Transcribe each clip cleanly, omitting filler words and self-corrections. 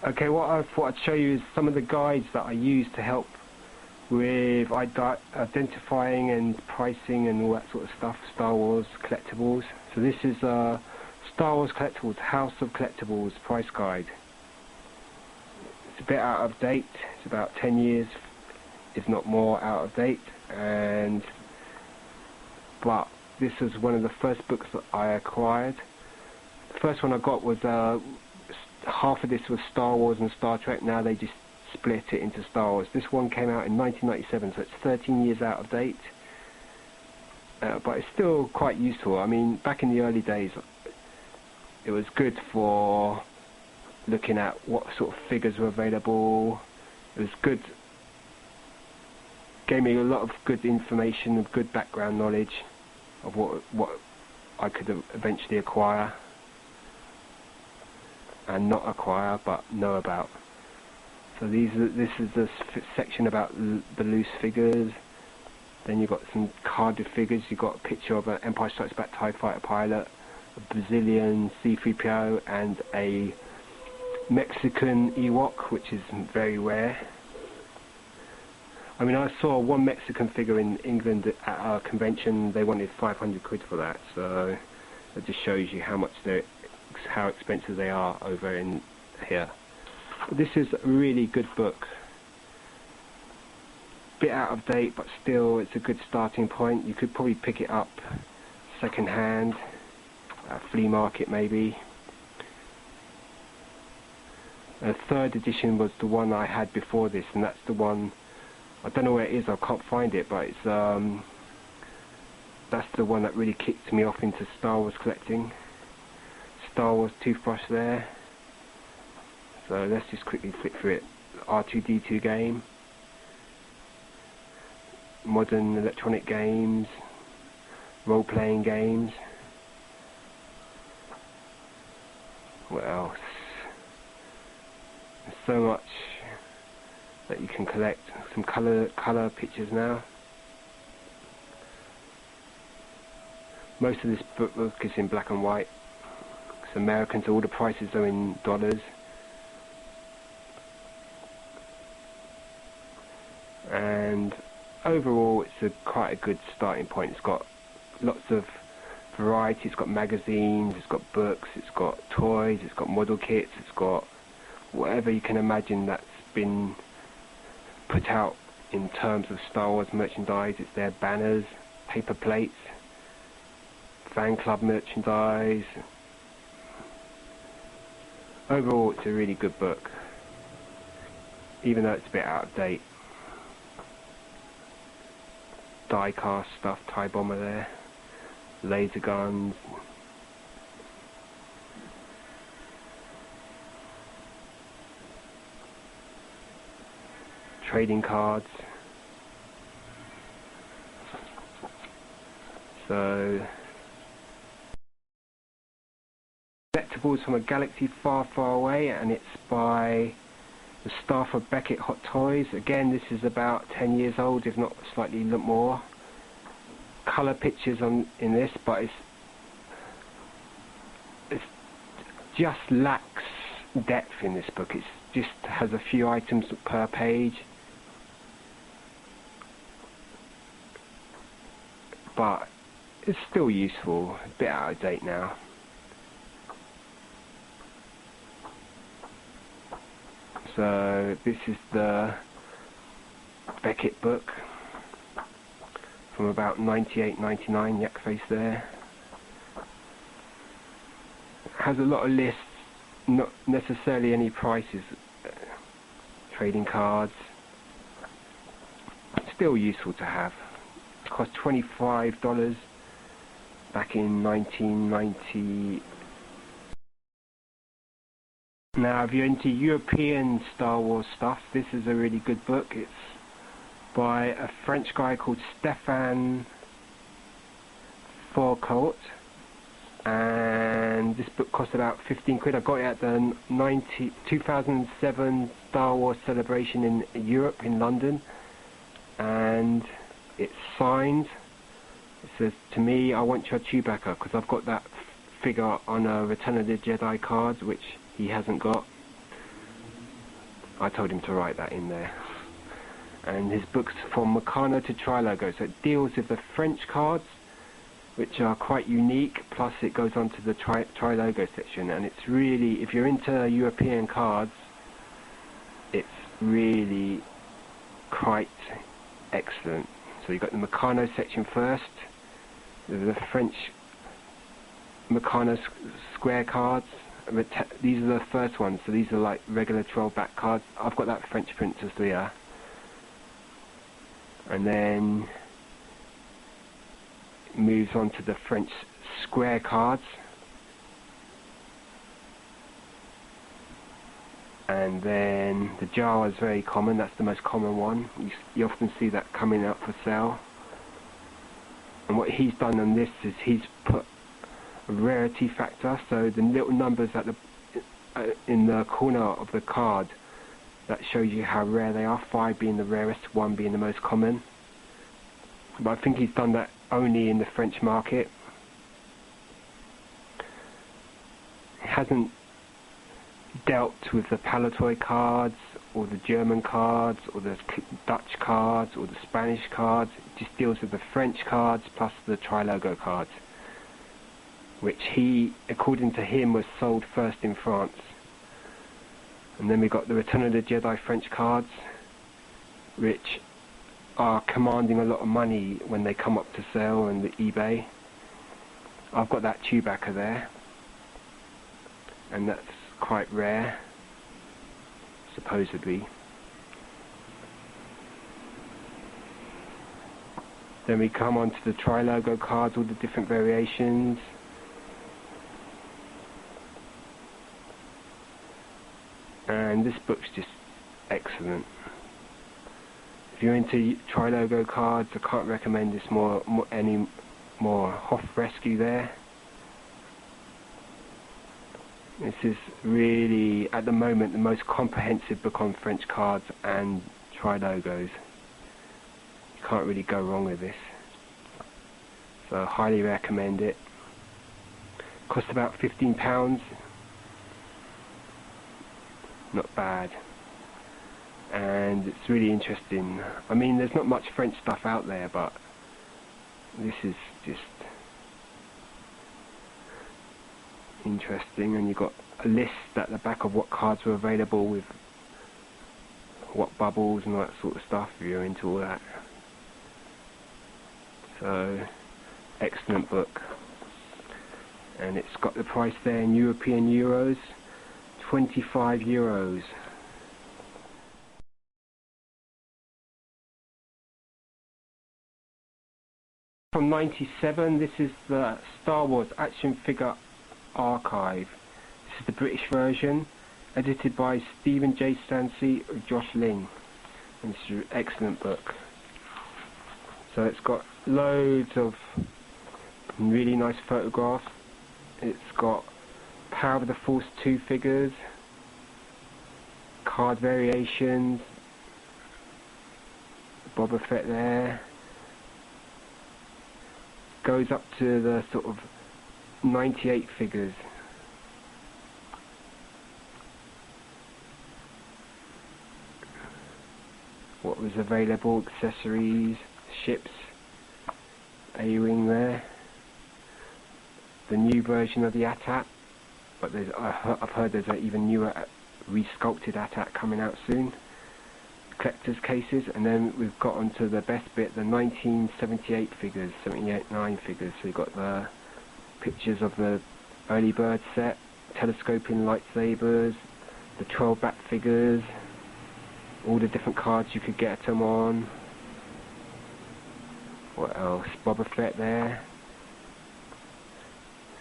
Okay, what I thought I'd show you is some of the guides that I use to help with identifying and pricing and all that sort of stuff, Star Wars collectibles. So this is Star Wars Collectibles, House of Collectibles price guide. It's a bit out of date, it's about 10 years, if not more, out of date, but this was one of the first books that I acquired. The first one I got was half of this was Star Wars and Star Trek. Now they just split it into Star Wars. This one came out in 1997, so it's 13 years out of date, but it's still quite useful. I mean, back in the early days it was good for looking at what sort of figures were available. It was good, gave me a lot of good information and good background knowledge of what I could eventually acquire and not acquire but know about. So this is the section about the loose figures. Then you've got some carded figures. You've got a picture of an Empire Strikes Back TIE Fighter pilot, a Brazilian C-3PO, and a Mexican Ewok, which is very rare. I mean, I saw one Mexican figure in England at our convention. They wanted 500 quid for that, so it just shows you how expensive they are over in here. But this is a really good book. Bit out of date, but still it's a good starting point. You could probably pick it up second hand at a flea market maybe. The third edition was the one I had before this, and that's the one, I don't know where it is, I can't find it, but it's that's the one that really kicked me off into Star Wars collecting. Star Wars toothbrush there. So let's just quickly flip through it. R2-D2 game, modern electronic games, role-playing games. What else? There's so much that you can collect. Some colour pictures now. Most of this book is in black and white. It's American, so all the prices are in dollars. And overall it's quite a good starting point. It's got lots of variety. It's got magazines, it's got books, it's got toys, it's got model kits, it's got whatever you can imagine that's been put out in terms of Star Wars merchandise. It's their banners, paper plates, fan club merchandise. Overall it's a really good book, even though it's a bit out of date. Die-cast stuff, TIE bomber there, laser guns, trading cards. So, Collectibles from a Galaxy Far, Far Away, and it's by the staff of Beckett Hot Toys. Again, this is about 10 years old, if not slightly more. Colour pictures in this, but it just lacks depth in this book. It just has a few items per page, but it's still useful. A bit out of date now. So this is the Beckett book from about 98-99, yak face there. It has a lot of lists, not necessarily any prices, trading cards. Still useful to have. It cost $25 back in 1990. Now, if you're into European Star Wars stuff, this is a really good book. It's by a French guy called STEPHANE FAUCOURT, and this book cost about 15 quid. I got it at the 2007 Star Wars celebration in Europe, in London, and it's signed. It says, "To me, I want your Chewbacca," because I've got that figure on a Return of the Jedi card, which he hasn't got. I told him to write that in there. And his book's from MECCANO to TRILOGO, so it deals with the French cards, which are quite unique, plus it goes on to the TRILOGO section, and it's really, if you're into European cards, it's really quite excellent. So you've got the MECCANO section first, the French MECCANO square cards. These are the first ones, so these are like regular 12-back cards. I've got that French Princess here. And then it moves on to the French square cards. And then the Jawa is very common, that's the most common one. You often see that coming up for sale. And what he's done on this is he's put a rarity factor, so the little numbers at the in the corner of the card, that shows you how rare they are, 5 being the rarest, 1 being the most common. But I think he's done that only in the French market. He hasn't dealt with the Palatoy cards, or the German cards, or the Dutch cards, or the Spanish cards. It just deals with the French cards plus the TRILOGO cards, which he, according to him, was sold first in France. And then we got the Return of the Jedi French cards, which are commanding a lot of money when they come up to sale on the eBay. I've got that Chewbacca there, and that's quite rare, supposedly. Then we come on to the TRILOGO cards, all the different variations. And this book's just excellent. If you're into TRILOGO cards, I can't recommend this any more. Hoth Rescue there. This is really, at the moment, the most comprehensive book on French cards and TRILOGOs. You can't really go wrong with this. So I highly recommend it. Cost about £15. Not bad. And it's really interesting. I mean, there's not much French stuff out there, but this is just interesting. And you've got a list at the back of what cards were available with what bubbles and all that sort of stuff, if you're into all that. So, excellent book. And it's got the price there in European euros, €25. From '97, this is the Star Wars action figure archive. This is the British version, edited by Stephen J. Stancy and Josh Ling. And this is an excellent book. So it's got loads of really nice photographs. It's got Power of the Force 2 figures, card variations, Boba Fett there. Goes up to the sort of 98 figures. What was available, accessories, ships, A-Wing there. The new version of the AT-AT, but I've heard there's an even newer resculpted AT-AT coming out soon. Collector's cases, and then we've got onto the best bit, the 1978 figures, 79 figures. So you've got the pictures of the early bird set, telescoping lightsabers, the 12-back figures, all the different cards you could get them on. What else? Boba Fett there.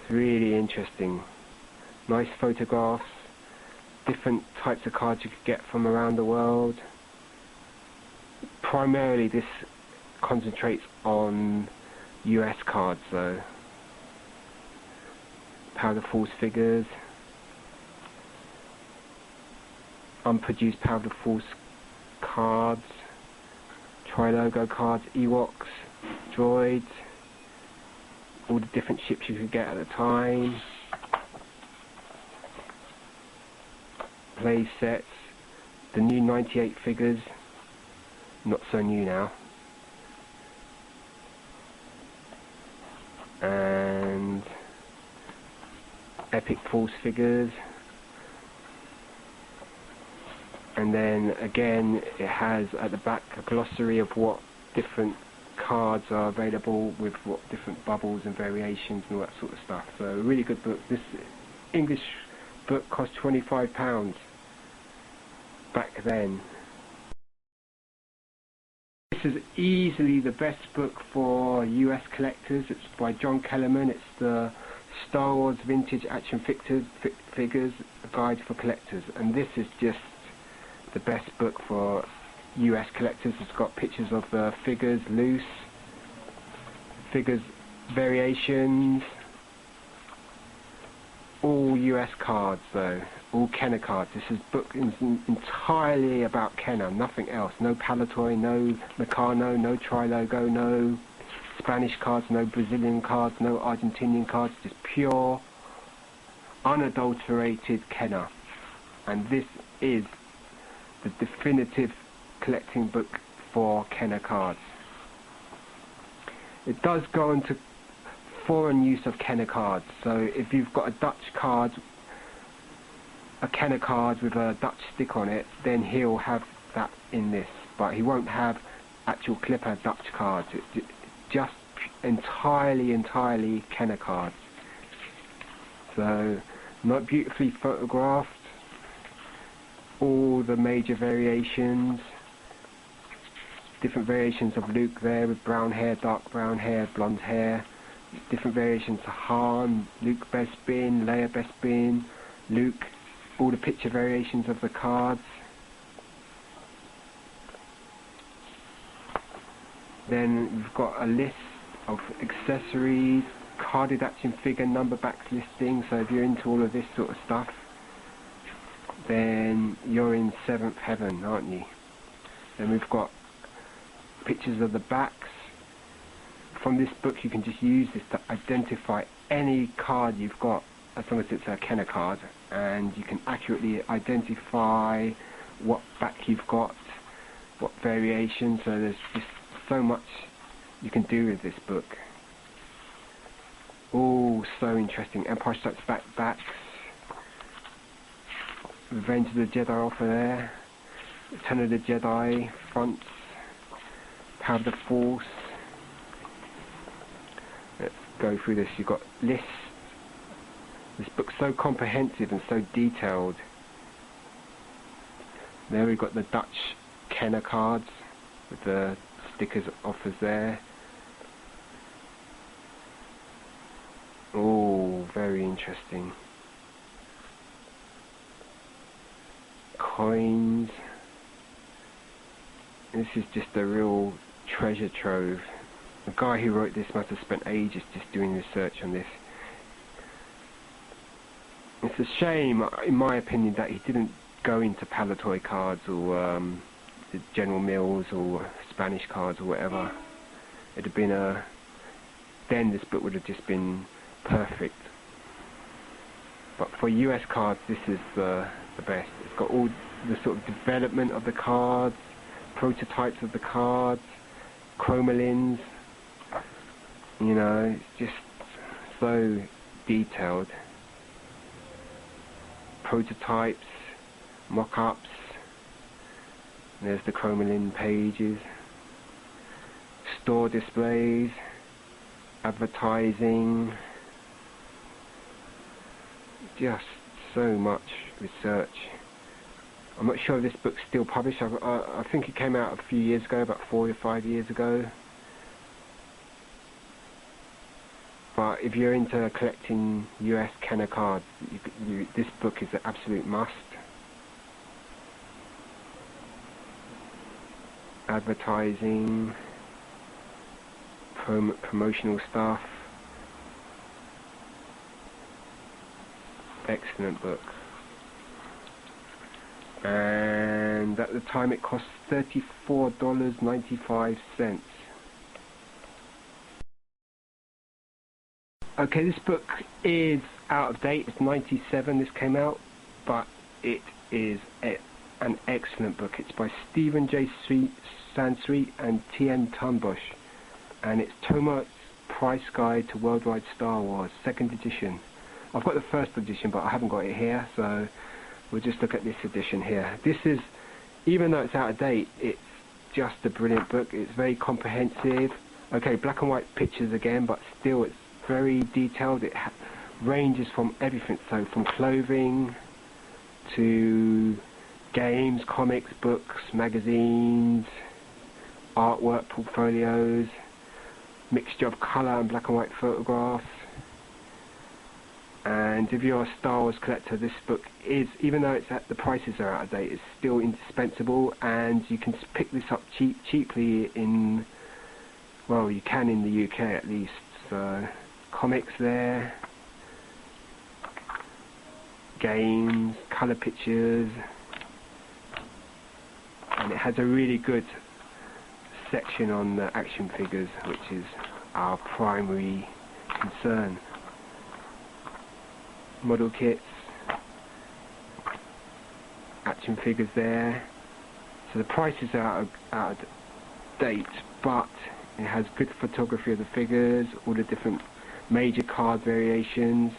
It's really interesting. Nice photographs, different types of cards you could get from around the world. Primarily this concentrates on US cards though. Power of the Force figures, unproduced Power of the Force cards, TRILOGO cards, Ewoks, droids, all the different ships you could get at the time, play sets, the new 98 figures, not so new now, and Epic Force figures. And then again it has at the back a glossary of what different cards are available with what different bubbles and variations and all that sort of stuff. So a really good book. This English book cost £25 back then. This is easily the best book for US collectors. It's by John Kellerman. It's the Star Wars Vintage Action Figures Guide for Collectors, and this is just the best book for US collectors. It's got pictures of the figures loose, figures variations, all US cards though, all Kenner cards. This is book entirely about Kenner, nothing else. No Palitoy, no MECCANO, no TRILOGO, no Spanish cards, no Brazilian cards, no Argentinian cards, just pure, unadulterated Kenner. And this is the definitive collecting book for Kenner cards. It does go into foreign use of Kenner cards. So if you've got a Dutch card, a Kenner card with a Dutch stick on it, then he'll have that in this, but he won't have actual Clipper Dutch cards. It's just entirely Kenner cards. So not beautifully photographed, all the major variations, different variations of Luke there with brown hair, dark brown hair, blonde hair, different variations of Han, Luke Bespin, Leia Bespin, Luke, all the picture variations of the cards. Then we've got a list of accessories, carded action figure number backs listing. So if you're into all of this sort of stuff, then you're in seventh heaven, aren't you? Then we've got pictures of the backs. From this book you can just use this to identify any card you've got, as long as it's a Kenner card, and you can accurately identify what back you've got, what variation. So there's just so much you can do with this book. Oh, so interesting. Empire Strikes Back backs, Revenge of the Jedi offer there, Return of the Jedi fronts, Power of the Force. Let's go through this. You've got lists. This book's so comprehensive and so detailed. There we've got the Dutch Kenner cards with the stickers offers there. Oh, very interesting. Coins. This is just a real treasure trove. The guy who wrote this must have spent ages just doing research on this. It's a shame, in my opinion, that he didn't go into Palitoy cards or the General Mills or Spanish cards or whatever. It'd have been then this book would have just been perfect. But for US cards, this is the best. It's got all the sort of development of the cards, prototypes of the cards, chromolins. You know, it's just so detailed. Prototypes, mock-ups. There's the chromolin pages. Store displays, advertising. Just so much research. I'm not sure if this book's still published. I think it came out a few years ago, about 4 or 5 years ago. But if you're into collecting US Kenner cards, this book is an absolute must. Advertising, promotional stuff. Excellent book. And at the time it cost $34.95. Okay, this book is out of date. It's 97 this came out, but it is an excellent book. It's by Stephen J. SANSWEET and T.N. Tunbush, and it's Tomart's Price Guide to Worldwide Star Wars, 2nd edition. I've got the 1st edition, but I haven't got it here, so we'll just look at this edition here. This is, even though it's out of date, it's just a brilliant book. It's very comprehensive. Okay, black and white pictures again, but still it's very detailed. It ranges from everything, so from clothing to games, comics, books, magazines, artwork, portfolios, mixture of colour and black and white photographs. And if you're a Star Wars collector, this book is, even though the prices are out of date, it's still indispensable, and you can pick this up cheaply in, well, you can in the UK at least. So comics there, games, colour pictures, and it has a really good section on the action figures, which is our primary concern. Model kits, action figures there. So the prices are out of date, but it has good photography of the figures, all the different major card variations.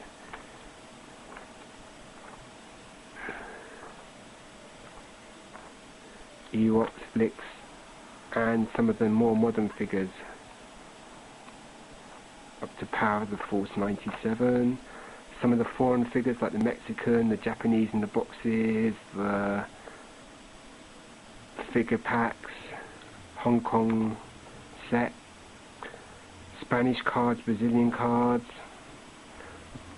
Ewoks, flicks, and some of the more modern figures up to Power of the Force 97. Some of the foreign figures like the Mexican, the Japanese in the boxes, the figure packs, Hong Kong set, Spanish cards, Brazilian cards,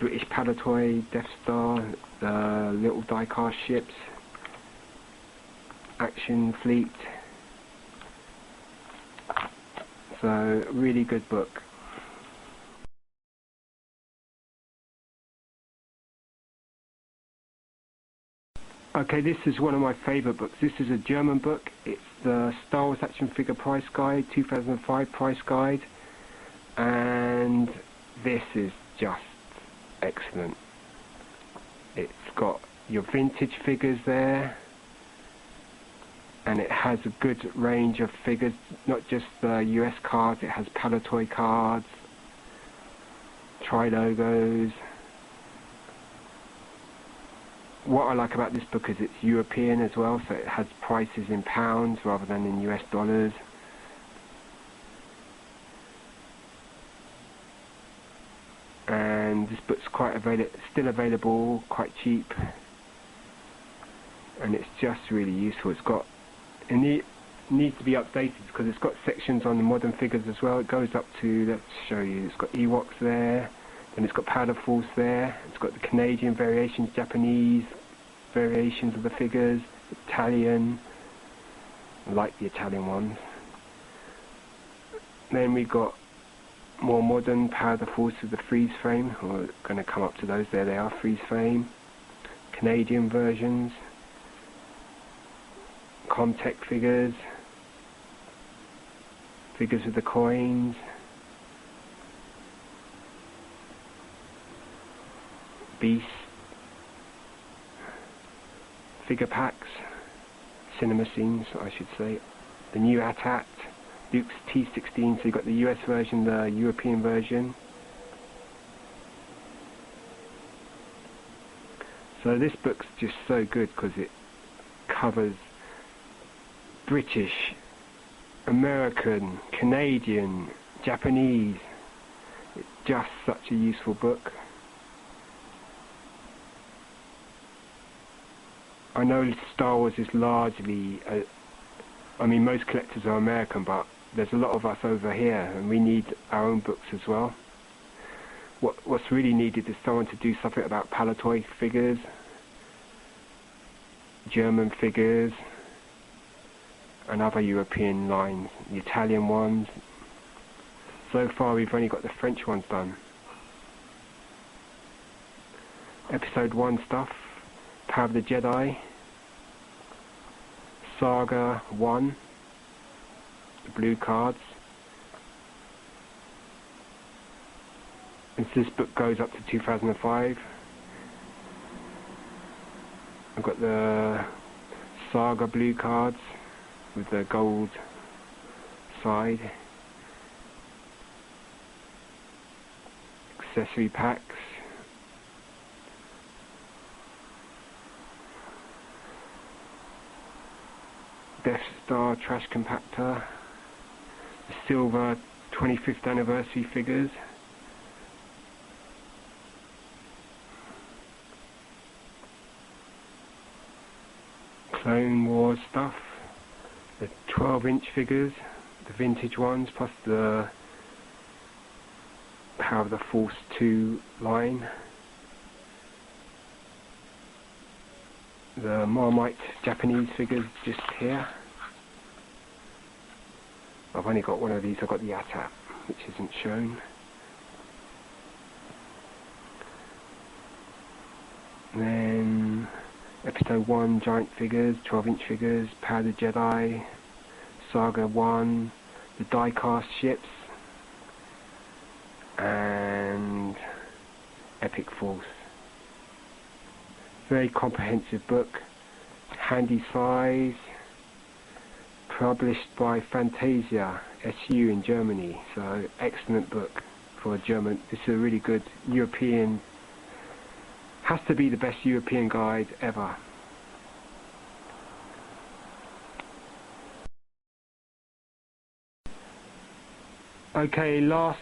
British Palatoy, Death Star, the little die-cast ships, Action Fleet. So, really good book. Okay, this is one of my favourite books. This is a German book. It's the Star Wars Action Figure Price Guide, 2005 Price Guide, and this is just excellent. It's got your vintage figures there, and it has a good range of figures, not just the US cards, it has Palatoy cards, TRILOGOs. What I like about this book is it's European as well, so it has prices in pounds rather than in US dollars. And this book's still available, quite cheap, and it's just really useful. It needs to be updated because it's got sections on the modern figures as well. It goes up to, let's show you, it's got Ewoks there, then it's got Powder Force there, it's got the Canadian variations, Japanese variations of the figures, Italian, I like the Italian ones. Then we got more modern Powder Force with the freeze frame. We're going to come up to those. There they are, freeze frame. Canadian versions, Comtech figures, figures with the coins, Beast, figure packs, cinema scenes I should say, the new AT-AT, Luke's T16, so you've got the US version, the European version. So this book's just so good because it covers British, American, Canadian, Japanese. It's just such a useful book. I know Star Wars is largely, I mean most collectors are American, but there's a lot of us over here and we need our own books as well. What's really needed is someone to do something about Palatoy figures, German figures, and other European lines, the Italian ones. So far we've only got the French ones done. Episode 1 stuff, Power of the Jedi, Saga 1, the blue cards. And this book goes up to 2005. I've got the Saga blue cards with the gold side. Accessory packs. Death Star trash compactor. The silver 25th anniversary figures. Clone Wars stuff. The 12-inch figures, the vintage ones, plus the Power of the Force 2 line. The Marmite Japanese figures just here. I've only got one of these, I've got the AT-AT, which isn't shown. Then Episode 1 giant figures, 12-inch figures, Power of the Jedi, Saga 1, the die-cast ships, and Epic Force. Very comprehensive book, handy size, published by Fantasia SU in Germany, so excellent book for a German. This is a really good European, has to be the best European guide ever. Okay, last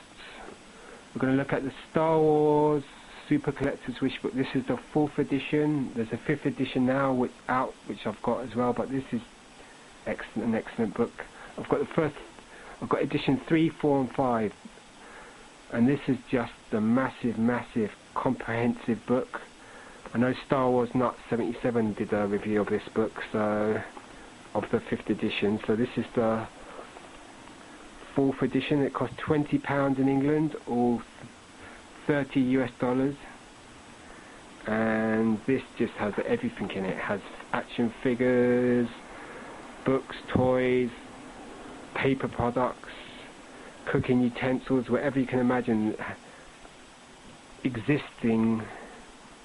we're going to look at the Star Wars Super Collector's Wish book. This is the 4th edition. There's a 5th edition now which I've got as well, but this is an excellent book. I've got edition 3, 4 and 5, and this is just the massive comprehensive book. I know Star Wars Nut 77 did a review of this book, so of the 5th edition. So this is the 4th edition. It cost £20 in England, or $30 US, and this just has everything in it. It has action figures, books, toys, paper products, cooking utensils, whatever you can imagine existing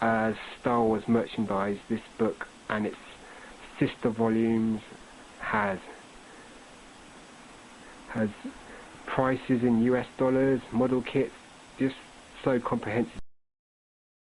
as Star Wars merchandise. This book and its sister volumes has prices in US dollars, model kits, just so comprehensive.